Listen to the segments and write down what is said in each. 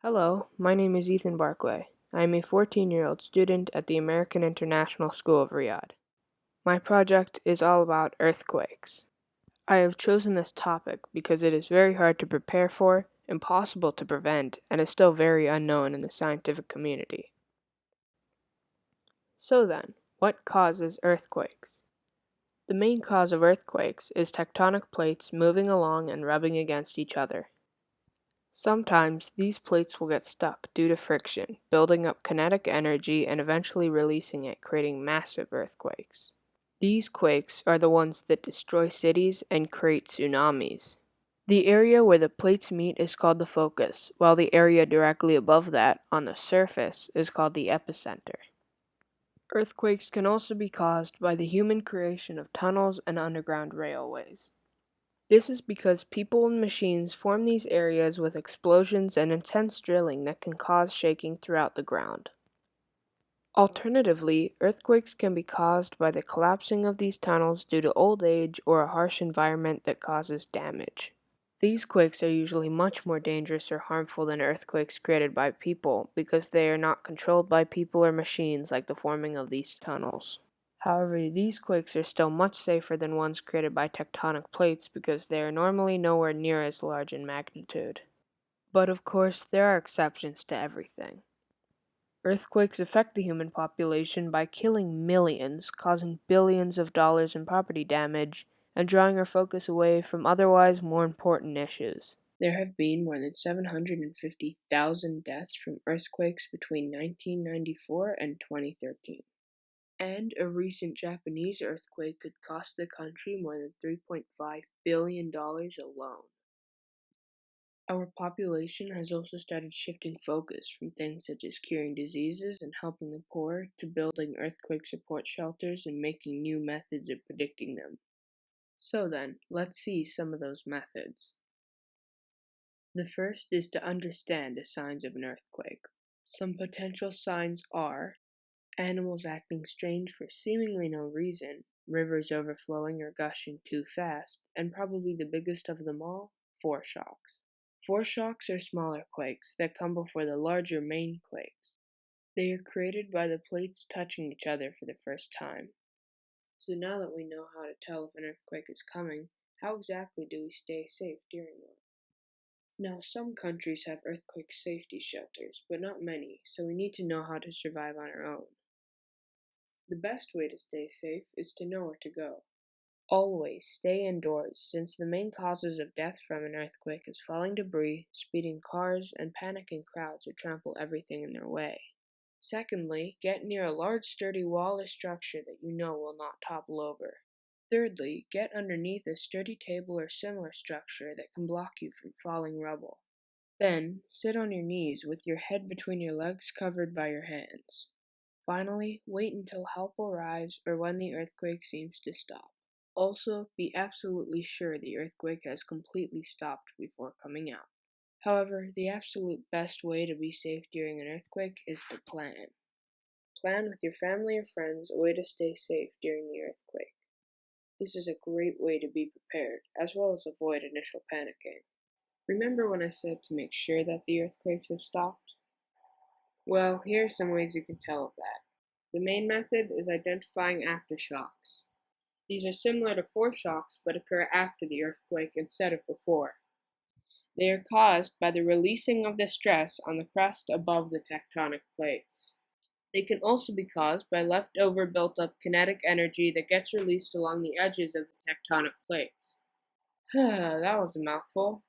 Hello, my name is Ethan Barclay. I am a 14-year-old student at the American International School of Riyadh. My project is all about earthquakes. I have chosen this topic because it is very hard to prepare for, impossible to prevent, and is still very unknown in the scientific community. So then, what causes earthquakes? The main cause of earthquakes is tectonic plates moving along and rubbing against each other. Sometimes these plates will get stuck due to friction, building up kinetic energy and eventually releasing it, creating massive earthquakes. These quakes are the ones that destroy cities and create tsunamis. The area where the plates meet is called the focus, while the area directly above that, on the surface, is called the epicenter. Earthquakes can also be caused by the human creation of tunnels and underground railways. This is because people and machines form these areas with explosions and intense drilling that can cause shaking throughout the ground. Alternatively, earthquakes can be caused by the collapsing of these tunnels due to old age or a harsh environment that causes damage. These quakes are usually much more dangerous or harmful than earthquakes created by people because they are not controlled by people or machines like the forming of these tunnels. However, these quakes are still much safer than ones created by tectonic plates because they are normally nowhere near as large in magnitude. But of course, there are exceptions to everything. Earthquakes affect the human population by killing millions, causing billions of dollars in property damage, and drawing our focus away from otherwise more important issues. There have been more than 750,000 deaths from earthquakes between 1994 and 2013. And a recent Japanese earthquake could cost the country more than $3.5 billion alone. Our population has also started shifting focus from things such as curing diseases and helping the poor to building earthquake support shelters and making new methods of predicting them. So then, let's see some of those methods. The first is to understand the signs of an earthquake. Some potential signs are animals acting strange for seemingly no reason, rivers overflowing or gushing too fast, and probably the biggest of them all, foreshocks. Foreshocks are smaller quakes that come before the larger main quakes. They are created by the plates touching each other for the first time. So now that we know how to tell if an earthquake is coming, how exactly do we stay safe during one? Now, some countries have earthquake safety shelters, but not many, so we need to know how to survive on our own. The best way to stay safe is to know where to go. Always stay indoors, since the main causes of death from an earthquake is falling debris, speeding cars, and panicking crowds who trample everything in their way. Secondly, get near a large sturdy wall or structure that you know will not topple over. Thirdly, get underneath a sturdy table or similar structure that can block you from falling rubble. Then, sit on your knees with your head between your legs covered by your hands. Finally, wait until help arrives or when the earthquake seems to stop. Also, be absolutely sure the earthquake has completely stopped before coming out. However, the absolute best way to be safe during an earthquake is to plan. Plan with your family or friends a way to stay safe during the earthquake. This is a great way to be prepared, as well as avoid initial panicking. Remember when I said to make sure that the earthquakes have stopped? Well, here are some ways you can tell of that. The main method is identifying aftershocks. These are similar to foreshocks but occur after the earthquake instead of before. They are caused by the releasing of the stress on the crust above the tectonic plates. They can also be caused by leftover built-up kinetic energy that gets released along the edges of the tectonic plates. That was a mouthful.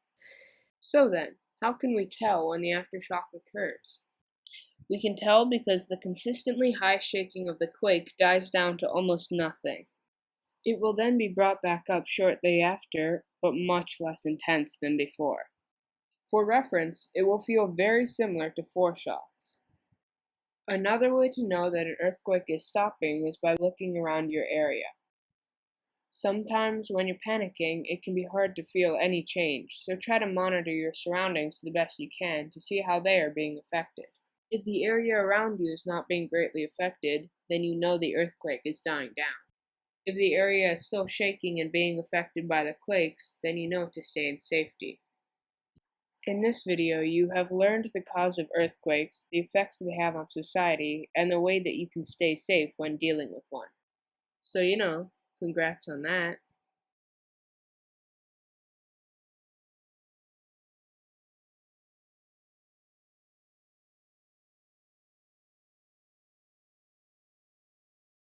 So then, how can we tell when the aftershock occurs? We can tell because the consistently high shaking of the quake dies down to almost nothing. It will then be brought back up shortly after, but much less intense than before. For reference, it will feel very similar to foreshocks. Another way to know that an earthquake is stopping is by looking around your area. Sometimes when you're panicking, it can be hard to feel any change, so try to monitor your surroundings the best you can to see how they are being affected. If the area around you is not being greatly affected, then you know the earthquake is dying down. If the area is still shaking and being affected by the quakes, then you know to stay in safety. In this video, you have learned the cause of earthquakes, the effects they have on society, and the way that you can stay safe when dealing with one. So, congrats on that.